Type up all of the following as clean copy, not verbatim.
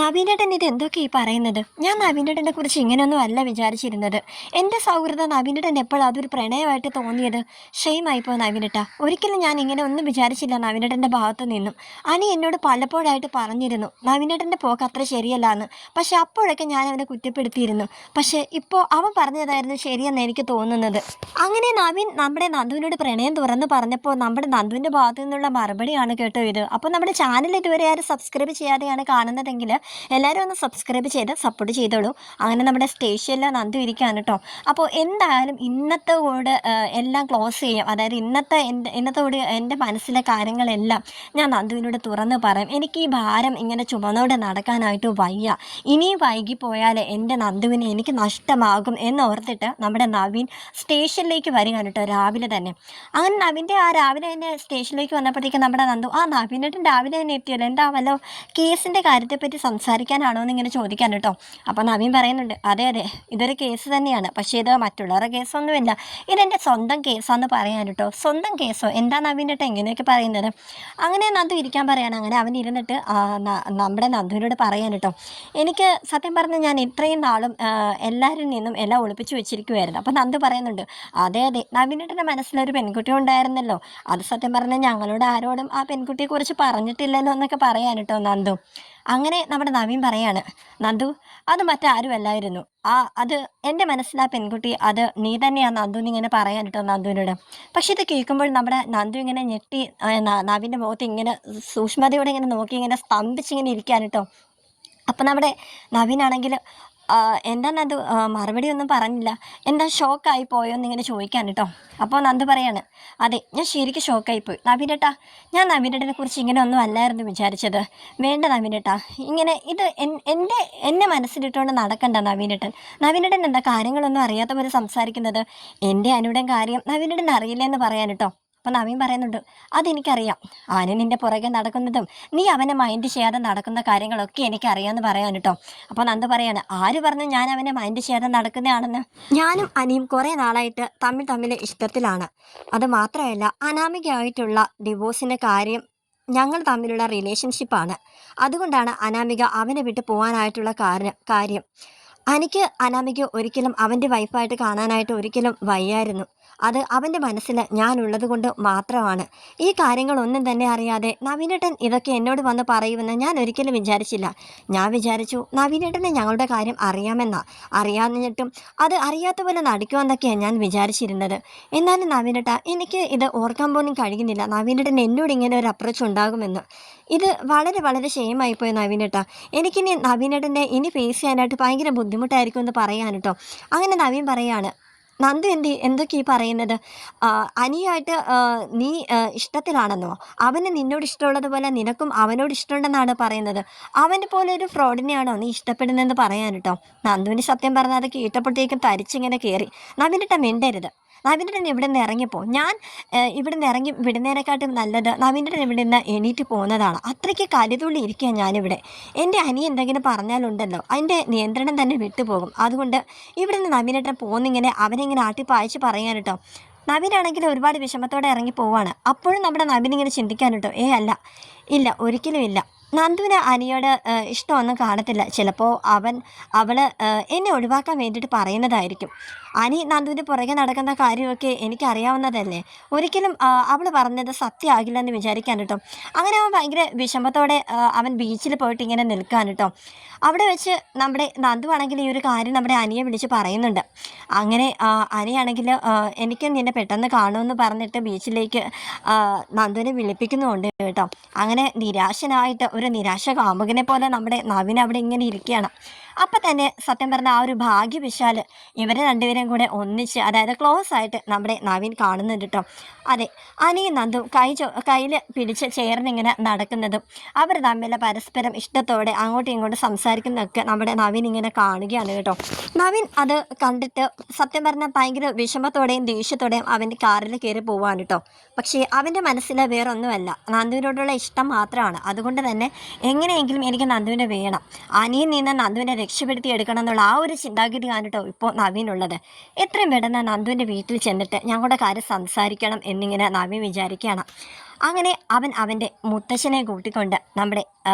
നവീനേട്ടൻ ഇത് എന്തൊക്കെ ഈ പറയുന്നത്? ഞാൻ നവീനേട്ടനെ കുറിച്ച് ഇങ്ങനെയൊന്നും അല്ല വിചാരിച്ചിരുന്നത്. എൻ്റെ സൗഹൃദം നവീനേട്ടൻ എപ്പോഴാണ് അതൊരു പ്രണയമായിട്ട് തോന്നിയത്? ഷെയിമായിപ്പോ നവീനേട്ടാ. ഒരിക്കലും ഞാൻ ഇങ്ങനെ ഒന്നും വിചാരിച്ചില്ല നവീനേട്ടൻ്റെ ഭാഗത്തു നിന്നും. അനി എന്നോട് പലപ്പോഴായിട്ട് പറഞ്ഞിരുന്നു നവീനേട്ടൻ്റെ പോക്ക് അത്ര ശരിയല്ല എന്ന്. പക്ഷെ അപ്പോഴൊക്കെ ഞാൻ അവനെ കുറ്റപ്പെടുത്തിയിരുന്നു. പക്ഷേ ഇപ്പോൾ അവൻ പറഞ്ഞതായിരുന്നു ശരിയെന്ന് എനിക്ക് തോന്നുന്നത്. അങ്ങനെ നവീൻ നമ്മുടെ നന്ദുവിനോട് പ്രണയം തുറന്ന് പറഞ്ഞപ്പോൾ നമ്മുടെ നന്ദുവിൻ്റെ ഭാഗത്തു നിന്നുള്ള മറുപടിയാണ് കേട്ടോ ഇത്. അപ്പോൾ നമ്മുടെ ചാനൽ ഇതുവരെ ആരും സബ്സ്ക്രൈബ് ചെയ്യാതെയാണ് കാണുന്നതെങ്കിൽ എല്ലാവരും ഒന്ന് സബ്സ്ക്രൈബ് ചെയ്ത് സപ്പോർട്ട് ചെയ്തോളൂ. അങ്ങനെ നമ്മുടെ സ്റ്റേഷനിൽ നന്ദു ഇരിക്കുകയാണ് കേട്ടോ. അപ്പോൾ എന്തായാലും ഇന്നത്തെ കൂടെ എല്ലാം ക്ലോസ് ചെയ്യാം. അതായത് ഇന്നത്തെ കൂടി എൻ്റെ മനസ്സിലെ കാര്യങ്ങളെല്ലാം ഞാൻ നന്ദുവിനോട് തുറന്ന് പറയും. എനിക്ക് ഈ ഭാരം ഇങ്ങനെ ചുമന്നോടെ നടക്കാനായിട്ട് വയ്യ. ഇനിയും വൈകിപ്പോയാൽ എൻ്റെ നന്ദുവിനെ എനിക്ക് നഷ്ടമാകും എന്നോർത്തിട്ട് നമ്മുടെ നവീൻ സ്റ്റേഷനിലേക്ക് വരികയാണ് കേട്ടോ രാവിലെ തന്നെ. അങ്ങനെ നവീൻ്റെ ആ രാവിലെ തന്നെ സ്റ്റേഷനിലേക്ക് വന്നപ്പോഴത്തേക്കും നമ്മുടെ നന്ദു നവീനായിട്ടും രാവിലെ തന്നെ എത്തിയല്ലോ, എന്താ വല്ലോ കേസിൻ്റെ കാര്യത്തെപ്പറ്റി സംസാരിക്കാനാണോ എന്നിങ്ങനെ ചോദിക്കാൻ കേട്ടോ. അപ്പോൾ നവീൻ പറയുന്നുണ്ട്, അതെ അതെ ഇതൊരു കേസ് തന്നെയാണ്, പക്ഷേ ഇത് മറ്റുള്ളവരുടെ കേസൊന്നുമില്ല, ഇതെൻ്റെ സ്വന്തം കേസാന്ന് പറയാൻ കേട്ടോ. സ്വന്തം കേസോ? എന്താ നവീൻ കേട്ടോ ഇങ്ങനെയൊക്കെ പറയുന്നത്? അങ്ങനെ നന്ദു ഇരിക്കാൻ പറയാണ്. അങ്ങനെ അവൻ ഇരുന്നിട്ട് നമ്മുടെ നന്ദുവിനോട് പറയാൻ കേട്ടോ, എനിക്ക് സത്യം പറഞ്ഞാൽ ഞാൻ ഇത്രയും നാളും എല്ലാവരിൽ നിന്നും എല്ലാം ഒളിപ്പിച്ച് വെച്ചിരിക്കുമായിരുന്നു. അപ്പോൾ നന്ദു പറയുന്നുണ്ട്, അതെ അതെ നവീനേട്ടൻ്റെ മനസ്സിലൊരു പെൺകുട്ടി ഉണ്ടായിരുന്നല്ലോ, അത് സത്യം പറഞ്ഞാൽ ഞങ്ങളോട് ആരോടും ആ പെൺകുട്ടിയെക്കുറിച്ച് പറഞ്ഞിട്ടില്ലല്ലോ എന്നൊക്കെ പറയാൻ കേട്ടോ നന്ദു. അങ്ങനെ നമ്മുടെ നവീൻ പറയാണ്, നന്ദു അത് മറ്റാരുമല്ലായിരുന്നു, അത് എൻ്റെ മനസ്സിൽ ആ പെൺകുട്ടി അത് നീ തന്നെയാണ് നന്ദു എന്നിങ്ങനെ പറയാൻ കേട്ടോ നന്ദുവിനോട്. പക്ഷെ ഇത് കേൾക്കുമ്പോൾ നമ്മുടെ നന്ദു ഇങ്ങനെ ഞെട്ടി നവീൻ്റെ മുഖത്ത് ഇങ്ങനെ സൂക്ഷ്മതയോടെ ഇങ്ങനെ നോക്കി ഇങ്ങനെ സ്തംഭിച്ചിങ്ങനെ ഇരിക്കാൻ കേട്ടോ. അപ്പം നമ്മുടെ നവീനാണെങ്കിൽ എന്താ നന്ദു മറുപടി ഒന്നും പറഞ്ഞില്ല, എന്താ ഷോക്കായി പോയോ എന്നിങ്ങനെ ചോദിക്കാൻ കേട്ടോ. അപ്പോൾ നന്ദു പറയാണ്, അതെ ഞാൻ ശരിക്കും ഷോക്കായിപ്പോയി നവീനേട്ടാ. ഞാൻ നവീനേട്ടനെ കുറിച്ച് ഇങ്ങനെ ഒന്നും അല്ലായിരുന്നു വിചാരിച്ചത്. വേണ്ട നവീനേട്ടാ, ഇങ്ങനെ ഇത് എന്നെ മനസ്സിലിട്ടുകൊണ്ട് നടക്കണ്ട നവീനേട്ടൻ. നവീനേട്ടൻ എന്താ കാര്യങ്ങളൊന്നും അറിയാത്ത പോലെ സംസാരിക്കുന്നത്? എൻ്റെ അനുടെ കാര്യം നവീനേട്ടൻ അറിയില്ല എന്ന് പറയാൻ കേട്ടോ. അപ്പോൾ നവീൻ പറയുന്നുണ്ട്, അതെനിക്കറിയാം, ആന നിൻ്റെ പുറകെ നടക്കുന്നതും നീ അവനെ മൈൻഡ് ചെയ്യാതെ നടക്കുന്ന കാര്യങ്ങളൊക്കെ എനിക്കറിയാമെന്ന് പറയാൻ കേട്ടോ. അപ്പോൾ നന്ദു പറയാണ്, ആര് പറഞ്ഞു ഞാൻ അവനെ മൈൻഡ് ചെയ്യാതെ നടക്കുന്നതാണെന്ന്? ഞാനും അനിയും കുറേ നാളായിട്ട് തമ്മിൽ ഇഷ്ടത്തിലാണ്. അത് മാത്രമല്ല അനാമികയായിട്ടുള്ള ഡിവോഴ്സിൻ്റെ കാര്യം ഞങ്ങൾ തമ്മിലുള്ള റിലേഷൻഷിപ്പാണ്. അതുകൊണ്ടാണ് അനാമിക അവനെ വിട്ട് പോകാനായിട്ടുള്ള കാര്യം. എനിക്ക് അനാമിക ഒരിക്കലും അവൻ്റെ വൈഫായിട്ട് കാണാനായിട്ട് ഒരിക്കലും വയ്യായിരുന്നു. അത് അവൻ്റെ മനസ്സിൽ ഞാനുള്ളത് കൊണ്ട് മാത്രമാണ്. ഈ കാര്യങ്ങളൊന്നും തന്നെ അറിയാതെ നവീനേട്ടൻ ഇതൊക്കെ എന്നോട് വന്ന് പറയുമെന്ന് ഞാൻ ഒരിക്കലും വിചാരിച്ചില്ല. ഞാൻ വിചാരിച്ചു നവീനേട്ടനെ ഞങ്ങളുടെ കാര്യം അറിയാമെന്നിട്ടും അത് അറിയാത്ത പോലെ നടിക്കുമെന്നൊക്കെയാണ് ഞാൻ വിചാരിച്ചിരുന്നത്. എന്നാലും നവീനേട്ട എനിക്ക് ഇത് ഓർക്കാൻ പോലും കഴിയുന്നില്ല നവീനേട്ടൻ എന്നോട് ഇങ്ങനെ ഒരു അപ്രോച്ച് ഉണ്ടാകുമെന്ന്. ഇത് വളരെ വളരെ ഷെയിമായിപ്പോയി നവീനേട്ട. എനിക്കിനി നവീനേട്ടൻ്റെ ഇനി ഫേസ് ചെയ്യാനായിട്ട് ഭയങ്കര ബുദ്ധിമുട്ടായിരിക്കും എന്ന് പറയാൻ കേട്ടോ. അങ്ങനെ നവീൻ പറയാണ്, നന്ദു എന്തൊക്കെ ഈ പറയുന്നത്? അനിയായിട്ട് നീ ഇഷ്ടത്തിലാണെന്നോ? അവന് നിന്നോട് ഇഷ്ടമുള്ളതുപോലെ നിനക്കും അവനോട് ഇഷ്ടമുണ്ടെന്നാണ് പറയുന്നത്. അവനെ പോലെ ഒരു ഫ്രോഡിനെയാണോ നീ ഇഷ്ടപ്പെടുന്നതെന്ന് പറയാൻ കേട്ടോ. നന്ദുവിന് സത്യം പറഞ്ഞാൽ അത് കേട്ടപ്പോഴത്തേക്കും തരിച്ചിങ്ങനെ കയറി. നവീനേട്ടൻ മിണ്ടരുത്, നവീനേട്ടൻ ഇവിടെ നിന്ന് ഇറങ്ങിപ്പോ. ഞാൻ ഇവിടെ നിന്ന് ഇറങ്ങി വിടുന്നതിനെക്കാട്ടും നല്ലത് നവീനേട്ടൻ ഇവിടെ നിന്ന് എണീറ്റ് പോകുന്നതാണ്. അത്രയ്ക്ക് കരുതുള്ളി ഇരിക്കുക ഞാനിവിടെ. എൻ്റെ അനി എന്തെങ്കിലും പറഞ്ഞാലുണ്ടല്ലോ അതിൻ്റെ നിയന്ത്രണം തന്നെ വിട്ടുപോകും. അതുകൊണ്ട് ഇവിടെ നിന്ന് നവീനേട്ടൻ പോകുന്നിങ്ങനെ അവനിങ്ങനെ ആട്ടിപ്പായച്ച് പറയാൻ കേട്ടോ. നവീനാണെങ്കിൽ ഒരുപാട് വിഷമത്തോടെ ഇറങ്ങി പോവാണ്. അപ്പോഴും നമ്മുടെ നവീൻ ഇങ്ങനെ ചിന്തിക്കാൻ കേട്ടോ, ഇല്ല ഒരിക്കലും ഇല്ല, നന്ദുവിന് അനിയോട് ഇഷ്ടമൊന്നും കാണത്തില്ല. ചിലപ്പോൾ അവൾ എന്നെ ഒഴിവാക്കാൻ വേണ്ടിയിട്ട് പറയുന്നതായിരിക്കും. അനി നന്ദുവിൻ്റെ പുറകെ നടക്കുന്ന കാര്യമൊക്കെ എനിക്കറിയാവുന്നതല്ലേ. ഒരിക്കലും അവൾ പറഞ്ഞത് സത്യമാകില്ല എന്ന് വിചാരിക്കാൻ കേട്ടോ. അങ്ങനെ അവൻ ഭയങ്കര വിഷമത്തോടെ അവൻ ബീച്ചിൽ പോയിട്ട് ഇങ്ങനെ നിൽക്കാൻ കേട്ടോ. അവിടെ വെച്ച് നമ്മുടെ നന്ദു ആണെങ്കിൽ ഈ ഒരു കാര്യം നമ്മുടെ അനിയെ വിളിച്ച് പറയുന്നുണ്ട്. അങ്ങനെ അനിയാണെങ്കിൽ എനിക്ക് നിന്നെ പെട്ടെന്ന് കാണുമെന്ന് പറഞ്ഞിട്ട് ബീച്ചിലേക്ക് നന്ദുവിനെ വിളിപ്പിക്കുന്നുമുണ്ട് കേട്ടോ. അങ്ങനെ നിരാശനായിട്ട് ഒരു നിരാശ കാമുകനെ പോലെ നമ്മുടെ നവീൻ അവിടെ ഇങ്ങനെ ഇരിക്കുകയാണ്. അപ്പം തന്നെ സത്യം പറഞ്ഞാൽ ആ ഒരു ഭാഗ്യവശാൽ ഇവരെ രണ്ടുപേരും കൂടെ ഒന്നിച്ച്, അതായത് ക്ലോസ് ആയിട്ട് നമ്മുടെ നവീൻ കാണുന്നുണ്ട് കേട്ടോ. അതെ, അനിയും നന്ദും കയ്യിൽ പിടിച്ച് ചേർന്നിങ്ങനെ നടക്കുന്നതും അവർ തമ്മിൽ പരസ്പരം ഇഷ്ടത്തോടെ അങ്ങോട്ടും ഇങ്ങോട്ടും സംസാരിക്കുന്നതൊക്കെ നമ്മുടെ നവീൻ ഇങ്ങനെ കാണുകയാണ് കേട്ടോ. നവീൻ അത് കണ്ടിട്ട് സത്യം പറഞ്ഞാൽ ഭയങ്കര വിഷമത്തോടെയും ദേഷ്യത്തോടെയും അവൻ്റെ കാറിൽ കയറി പോവാണ് കേട്ടോ. പക്ഷേ അവൻ്റെ മനസ്സിൽ വേറെ ഒന്നുമല്ല, നന്ദുവിനോടുള്ള ഇഷ്ടം മാത്രമാണ്. അതുകൊണ്ട് തന്നെ എങ്ങനെയെങ്കിലും എനിക്ക് നന്ദുവിനെ വേണം, അനിയിൽ നിന്ന് നന്ദുവിനെ രക്ഷപ്പെടുത്തി എടുക്കണം എന്നുള്ള ആ ഒരു ചിന്താഗതിയാണ് കേട്ടോ ഇപ്പോൾ നവീനുള്ളത്. എത്രയും പെട്ടെന്ന് നന്ദുവിൻ്റെ വീട്ടിൽ ചെന്നിട്ട് ഞങ്ങളുടെ കാര്യം സംസാരിക്കണം എന്നിങ്ങനെ നവീൻ വിചാരിക്കുകയാണ്. അങ്ങനെ അവൻ അവൻ്റെ മുത്തശ്ശനെ കൂട്ടിക്കൊണ്ട് നമ്മുടെ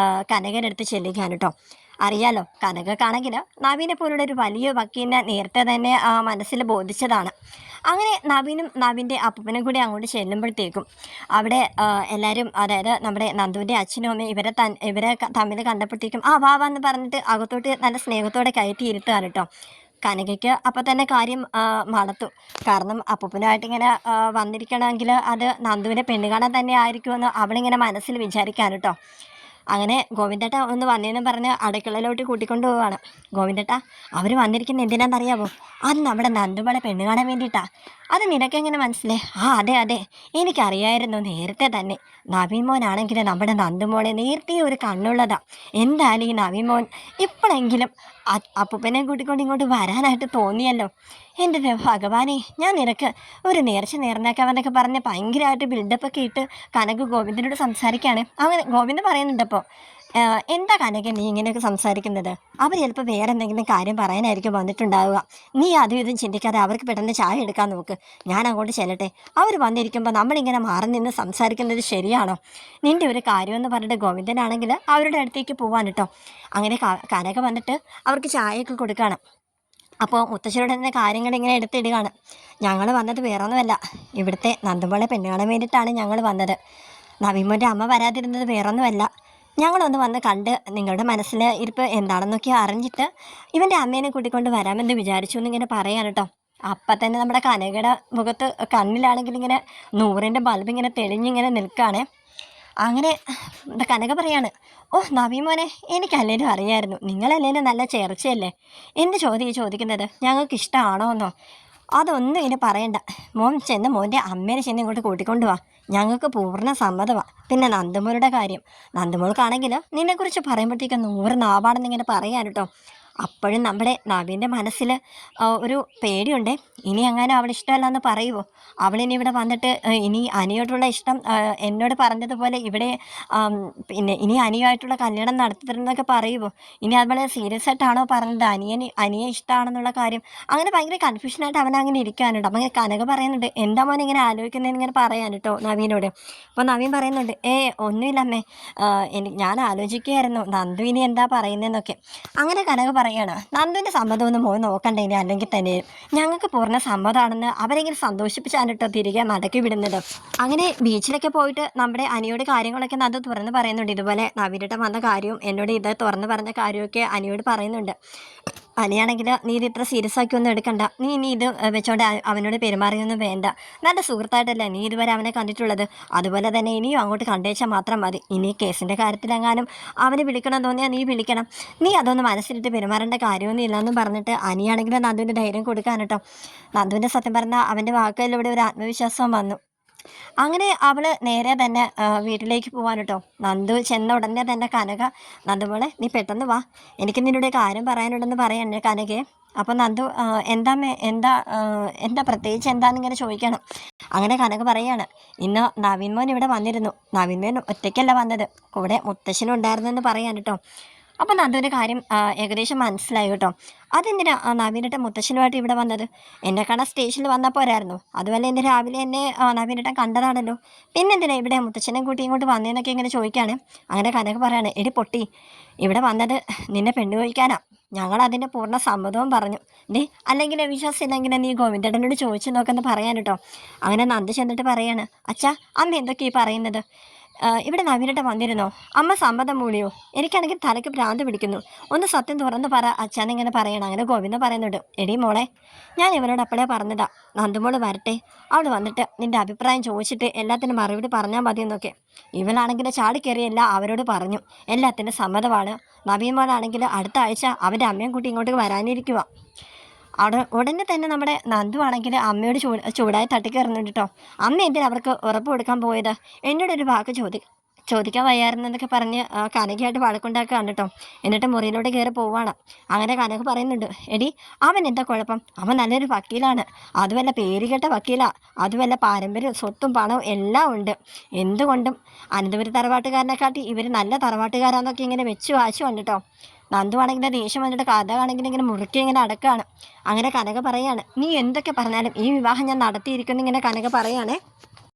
കനകൻ്റെ അടുത്ത് ചെല്ലുകയാണ് കേട്ടോ. അറിയാലോ, കനകക്കാണെങ്കിൽ നവീനെ പോലുള്ള ഒരു വലിയ വക്കീലിനെ നേരത്തെ തന്നെ മനസ്സിൽ ബോധിച്ചതാണ്. അങ്ങനെ നവീനും നവീൻ്റെ അപ്പൂപ്പനും കൂടി അങ്ങോട്ട് ചെല്ലുമ്പോഴത്തേക്കും അവിടെ എല്ലാവരും, അതായത് നമ്മുടെ നന്ദുവിൻ്റെ അച്ഛനും അമ്മയും ഇവരെ തമ്മിൽ കണ്ടപ്പോഴത്തേക്കും വാന്ന് പറഞ്ഞിട്ട് അകത്തോട്ട് നല്ല സ്നേഹത്തോടെ കയറ്റി ഇരുത്തുകയാണ് കേട്ടോ. കനകയ്ക്ക് അപ്പം തന്നെ കാര്യം മണത്തു. കാരണം അപ്പൂപ്പനുമായിട്ട് ഇങ്ങനെ വന്നിരിക്കണമെങ്കിൽ അത് നന്ദുവിനെ പെണ്ണ് കാണാൻ തന്നെ ആയിരിക്കുമെന്ന് അവളിങ്ങനെ മനസ്സിൽ വിചാരിക്കാൻ കേട്ടോ. അങ്ങനെ ഗോവിന്ദേട്ട ഒന്ന് വന്നേന്ന് പറഞ്ഞ് അടുക്കളയിലോട്ട് കൂട്ടിക്കൊണ്ട് പോവുകയാണ്. ഗോവിന്ദേട്ട, അവർ വന്നിരിക്കുന്ന എന്തിനാണെന്നറിയാമോ? അത് നമ്മുടെ നന്ദുമോളെ പെണ്ണ് കാണാൻ വേണ്ടിയിട്ടാ. അത് നിനക്കെങ്ങനെ മനസ്സിലായി? അതെ അതെ, എനിക്കറിയായിരുന്നു നേരത്തെ തന്നെ. നവീൻ മോനാണെങ്കിൽ നമ്മുടെ നന്ദുമോളെ നേരത്തെ ഒരു കണ്ണുള്ളതാ. എന്തായാലും ഈ നവീൻ മോൻ ഇപ്പോഴെങ്കിലും അപ്പൂപ്പനെ കൂട്ടിക്കൊണ്ട് ഇങ്ങോട്ട് വരാനായിട്ട് തോന്നിയല്ലോ. എൻ്റെ ഭഗവാനെ, ഞാൻ നിനക്ക് ഒരു നേർച്ച നേർന്നാക്കാമെന്നൊക്കെ പറഞ്ഞ് ഭയങ്കരമായിട്ട് ബിൽഡപ്പൊക്കെ ഇട്ട് കനക് ഗോവിന്ദനോട് സംസാരിക്കുകയാണ്. അങ്ങനെ ഗോവിന്ദൻ പറയുന്നുണ്ടപ്പോൾ, എന്താ കനക നീ ഇങ്ങനെയൊക്കെ സംസാരിക്കുന്നത്? അവർ ചിലപ്പോൾ വേറെ എന്തെങ്കിലും കാര്യം പറയാനായിരിക്കും വന്നിട്ടുണ്ടാവുക. നീ അതും ഇതും ചിന്തിക്കാതെ അവർക്ക് പെട്ടെന്ന് ചായ എടുക്കാൻ നോക്ക്. ഞാൻ അങ്ങോട്ട് ചെല്ലട്ടെ. അവർ വന്നിരിക്കുമ്പോൾ നമ്മളിങ്ങനെ മാറി നിന്ന് സംസാരിക്കുന്നത് ശരിയാണോ? നിൻ്റെ ഒരു കാര്യമെന്ന് പറഞ്ഞിട്ട് ഗോവിന്ദനാണെങ്കിൽ അവരുടെ അടുത്തേക്ക് പോവാൻ കേട്ടോ. അങ്ങനെ കനക വന്നിട്ട് അവർക്ക് ചായയൊക്കെ കൊടുക്കണം. അപ്പോൾ മുത്തശ്ശിയോട് തന്നെ കാര്യങ്ങൾ ഇങ്ങനെ എടുത്തിടുകയാണ്. ഞങ്ങൾ വന്നത് വേറൊന്നുമല്ല, ഇവിടുത്തെ നന്ദുമോളെ പെണ്ണ് കാണാൻ വേണ്ടിയിട്ടാണ് ഞങ്ങൾ വന്നത്. നവീമോൻ്റെ അമ്മ വരാതിരുന്നത് വേറൊന്നുമല്ല. ഞങ്ങളൊന്ന് വന്ന് കണ്ട് നിങ്ങളുടെ മനസ്സിൽ ഇരിപ്പ് എന്താണെന്നൊക്കെ അറിഞ്ഞിട്ട് ഇവൻ്റെ അമ്മേനെ കൂട്ടിക്കൊണ്ട് വരാമെന്ന് വിചാരിച്ചു എന്നിങ്ങനെ പറയാൻ കേട്ടോ. അപ്പം തന്നെ നമ്മുടെ കനകയുടെ മുഖത്ത് കണ്ണിലാണെങ്കിൽ ഇങ്ങനെ 100-ൻ്റെ ബൾബ് ഇങ്ങനെ തെളിഞ്ഞിങ്ങനെ നിൽക്കുകയാണ്. അങ്ങനെ കനക പറയാണ്, നവീൻ മോനെ, എനിക്കല്ലേലും അറിയായിരുന്നു, നിങ്ങളല്ലേലും നല്ല ചേർച്ചയല്ലേ. എന്ത് ചോദിക്കുന്നത്? ഞങ്ങൾക്ക് ഇഷ്ടമാണോ എന്നോ? അതൊന്നും ഇനി പറയണ്ട. മോൻ ചെന്ന് മോൻ്റെ അമ്മേനെ ചെന്ന് ഇങ്ങോട്ട് കൂട്ടിക്കൊണ്ട് വാ. ഞങ്ങൾക്ക് പൂർണ്ണ സമ്മതമാണ്. പിന്നെ നന്ദമോളുടെ കാര്യം, നന്ദമോൾക്കാണെങ്കിൽ നിന്നെക്കുറിച്ച് പറയുമ്പോഴത്തേക്കും 100 നാവാണെന്നിങ്ങനെ പറയാൻ കേട്ടോ. അപ്പോഴും നമ്മുടെ നവീൻ്റെ മനസ്സിൽ ഒരു പേടിയുണ്ട്. ഇനി എങ്ങാനും അവൾ ഇഷ്ടമല്ല എന്ന് പറയുമോ? അവളിനി ഇവിടെ വന്നിട്ട് ഇനി അനിയോട്ടുള്ള ഇഷ്ടം എന്നോട് പറഞ്ഞതുപോലെ ഇവിടെ പിന്നെ ഇനി അനിയുമായിട്ടുള്ള കല്യാണം നടത്തരുതെന്നൊക്കെ പറയുമോ? ഇനി അവൾ സീരിയസ് ആയിട്ടാണോ പറഞ്ഞത് അനിയെ ഇഷ്ടമാണെന്നുള്ള കാര്യം? അങ്ങനെ ഭയങ്കര കൺഫ്യൂഷനായിട്ട് അവൻ അങ്ങനെ ഇരിക്കാനുണ്ട്. അപ്പം കനക പറയുന്നുണ്ട്, എന്താ മോനെ ഇങ്ങനെ ആലോചിക്കുന്നതെന്ന് ഇങ്ങനെ പറയാൻ കേട്ടോ നവീനോട്. അപ്പോൾ നവീൻ പറയുന്നുണ്ട്, ഒന്നുമില്ലമ്മേ, ഞാൻ ആലോചിക്കുകയായിരുന്നു നന്ദു ഇനി എന്താ പറയുന്നതെന്നൊക്കെ. അങ്ങനെ കനക പറയാണ്, നന്ദുവിൻ്റെ സമ്മതമൊന്നും മോൻ നോക്കണ്ടേനെ, അല്ലെങ്കിൽ തന്നെ ഞങ്ങൾക്ക് പൂർണ്ണ സമ്മതമാണെന്ന് അവരെങ്കിലും സന്തോഷിപ്പിച്ചാണ് കേട്ടോ തിരികെ മടക്കി വിടുന്നത്. അങ്ങനെ ബീച്ചിലൊക്കെ പോയിട്ട് നമ്മുടെ അനിയോട് കാര്യങ്ങളൊക്കെ നന്ദു തുറന്ന് പറയുന്നുണ്ട്. ഇതുപോലെ നവീനേട്ടൻ വന്ന കാര്യവും എന്നോട് ഇത് തുറന്ന് പറഞ്ഞ കാര്യമൊക്കെ അനിയോട് പറയുന്നുണ്ട്. അനിയാണെങ്കിൽ നീ ഇത് ഇത്ര സീരിയസ് ആക്കി ഒന്നും എടുക്കണ്ട. നീ ഇനി ഇത് വെച്ചോണ്ട് അവനോട് പെരുമാറിയൊന്നും വേണ്ട. നല്ല സുഹൃത്തായിട്ടല്ലേ നീ ഇതുവരെ അവനെ കണ്ടിട്ടുള്ളത്. അതുപോലെ തന്നെ ഇനിയും അങ്ങോട്ട് കണ്ടേച്ചാൽ മാത്രം മതി. ഇനി കേസിൻ്റെ കാര്യത്തിലെങ്ങാനും അവനെ വിളിക്കണം തോന്നിയാൽ നീ വിളിക്കണം. നീ അതൊന്ന് മനസ്സിലിട്ട് പെരുമാറേണ്ട കാര്യമൊന്നും ഇല്ലയെന്നും പറഞ്ഞിട്ട് അനിയാണെങ്കിൽ നന്ദുവിൻ്റെ ധൈര്യം കൊടുക്കാൻ കേട്ടോ. നന്ദുവിൻ്റെ സത്യം പറഞ്ഞാൽ അവൻ്റെ വാക്കുകളിലൂടെ ഒരു ആത്മവിശ്വാസം വന്നു. അങ്ങനെ അവൾ നേരെ തന്നെ വീട്ടിലേക്ക് പോകാൻ കേട്ടോ. നന്ദു ചെന്ന ഉടനെ തന്നെ കനക, നന്ദുമോളെ നീ പെട്ടെന്ന് വാ, എനിക്ക് നിന്നോട് കാര്യം പറയാനുണ്ടെന്ന് പറയണേ കനകയെ. അപ്പം നന്ദു, എന്താ പ്രത്യേകിച്ച് എന്താണെന്നിങ്ങനെ ചോദിക്കണം. അങ്ങനെ കനക പറയാണ്, ഇന്ന് നവീൻ മോൻ ഇവിടെ വന്നിരുന്നു. നവീൻ മോൻ ഒറ്റയ്ക്കല്ല വന്നത്, കൂടെ മുത്തശ്ശനും ഉണ്ടായിരുന്നെന്ന് പറയാൻ കേട്ടോ. അപ്പം നന്ദുവിൻ്റെ കാര്യം ഏകദേശം മനസ്സിലായി കേട്ടോ. അതെന്തിനാ നവീനേട്ടൻ മുത്തശ്ശനുമായിട്ട് ഇവിടെ വന്നത്? എന്നെ കാണാൻ സ്റ്റേഷനിൽ വന്നാൽ പോരായിരുന്നു? അതുപോലെ ഇന്ന് രാവിലെ എന്നെ നവീനേട്ടൻ കണ്ടതാണല്ലോ. പിന്നെന്തിനാ ഇവിടെ മുത്തശ്ശനെ കൂട്ടി ഇങ്ങോട്ട് വന്നതെന്നൊക്കെ ഇങ്ങനെ ചോദിക്കുകയാണ്. അങ്ങനെ കനക പറയാണ്, എടി പൊട്ടി, ഇവിടെ വന്നത് നിന്നെ പെണ്ണു ചോദിക്കാനാ. ഞങ്ങൾ അതിൻ്റെ പൂർണ്ണ സമ്മതവും പറഞ്ഞു. അല്ലെങ്കിൽ വിശ്വാസം ഇല്ലെങ്കിൽ നീ ഗോവിന്ദേട്ടനോട് ചോദിച്ചു നോക്കെന്ന് പറയാൻ കേട്ടോ. അങ്ങനെ നന്ദി ചെന്നിട്ട് പറയാണ്, അച്ഛാ അമ്മ എന്തൊക്കെയാ പറയുന്നത്? ഇവിടെ നവീനേട്ടൻ വന്നിരുന്നോ? അമ്മ സമ്മതം മൂളിയോ? എനിക്കാണെങ്കിൽ തലയ്ക്ക് ഭ്രാന്ത് പിടിക്കുന്നു. ഒന്ന് സത്യം തുറന്ന് പറ അച്ഛനിങ്ങനെ പറയണം. അങ്ങനെ ഗോവിന്ദ പറയുന്നുണ്ട്, എടി മോളെ, ഞാൻ ഇവരോട് അപ്പോഴേ പറഞ്ഞതാ, നന്ദുമോള് വരട്ടെ, അവൾ വന്നിട്ട് നിൻ്റെ അഭിപ്രായം ചോദിച്ചിട്ട് എല്ലാത്തിനും മറുപടി പറഞ്ഞാൽ മതിയെന്നൊക്കെ. ഇവളാണെങ്കിൽ ചാടിക്കയറി എല്ലാം അവരോട് പറഞ്ഞു. എല്ലാത്തിനും സമ്മതമാണ്. നവീൻ മോനാണെങ്കിൽ അടുത്ത ആഴ്ച അവൻ്റെ അമ്മയും കൂട്ടി ഇങ്ങോട്ട് വരാനിരിക്കുക. ഉടനെ തന്നെ നമ്മുടെ നന്ദു ആണെങ്കിൽ അമ്മയോട് ചൂടായി തട്ടിക്കയറുന്നുണ്ട് കേട്ടോ. അമ്മ എന്തിനാ അവർക്ക് ഉറപ്പ് കൊടുക്കാൻ പോയത്? എന്നോടൊരു വാക്ക് ചോദിക്കാൻ വയ്യായിരുന്നെന്നൊക്കെ പറഞ്ഞ് കനകയായിട്ട് വഴക്കുണ്ടാക്കുകയാണ് കേട്ടോ. എന്നിട്ട് മുറിയിലോട്ട് കയറി പോവാണ്. അങ്ങനെ കനക പറയുന്നുണ്ട്, എടി അവൻ എന്താ കുഴപ്പം? അവൻ നല്ലൊരു വക്കീലാണ്. അതുമല്ല പേരുകെട്ട വക്കീലാണ്. അതുമല്ല പാരമ്പര്യം സ്വത്തും പണവും എല്ലാം ഉണ്ട്. എന്തുകൊണ്ടും അനന്തപുരി തറവാട്ടുകാരനെക്കാട്ടി ഇവർ നല്ല തറവാട്ടുകാരാന്നൊക്കെ ഇങ്ങനെ വെച്ച് വാശുണ്ട് കേട്ടോ. നന്ദു ആണെങ്കിൽ ദേഷ്യം വന്നിട്ട് കഥ ആണെങ്കിൽ ഇങ്ങനെ മുറുക്കി ഇങ്ങനെ അടക്കാണ്. അങ്ങനെ കനക പറയാണ്, നീ എന്തൊക്കെ പറഞ്ഞാലും ഈ വിവാഹം ഞാൻ നടത്തിയിരിക്കുന്നു ഇങ്ങനെ കനക പറയാണേ.